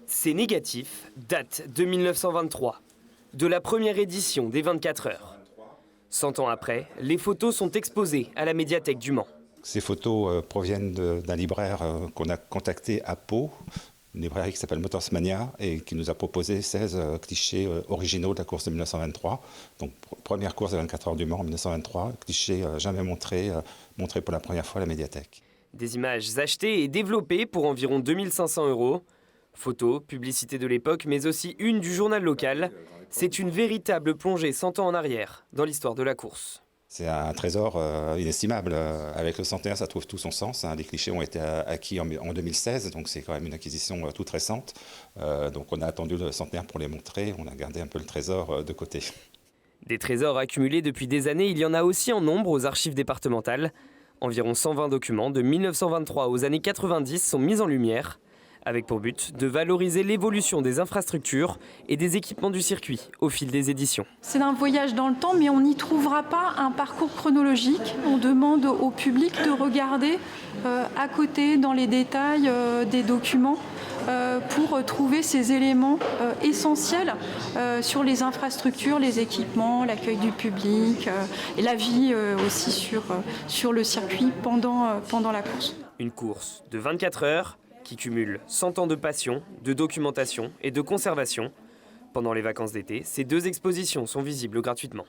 Ces négatifs datent de 1923, de la première édition des 24 heures. 100 ans après, les photos sont exposées à la médiathèque du Mans. Ces photos proviennent d'un libraire qu'on a contacté à Pau, une librairie qui s'appelle Motorsmania et qui nous a proposé 16 clichés originaux de la course de 1923. Donc première course des 24 heures du Mans en 1923, clichés jamais montrés pour la première fois à la médiathèque. Des images achetées et développées pour environ 2500 €. Photos, publicité de l'époque, mais aussi une du journal local. C'est une véritable plongée 100 ans en arrière dans l'histoire de la course. C'est un trésor inestimable. Avec le centenaire, ça trouve tout son sens. Les clichés ont été acquis en 2016, donc c'est quand même une acquisition toute récente. Donc on a attendu le centenaire pour les montrer. On a gardé un peu le trésor de côté. Des trésors accumulés depuis des années, il y en a aussi en nombre aux archives départementales. Environ 120 documents de 1923 aux années 90 sont mis en lumière, avec pour but de valoriser l'évolution des infrastructures et des équipements du circuit au fil des éditions. C'est un voyage dans le temps, mais on n'y trouvera pas un parcours chronologique. On demande au public de regarder à côté, dans les détails des documents, pour trouver ces éléments essentiels sur les infrastructures, les équipements, l'accueil du public et la vie aussi sur le circuit pendant la course. Une course de 24 heures qui cumule 100 ans de passion, de documentation et de conservation. Pendant les vacances d'été, ces deux expositions sont visibles gratuitement.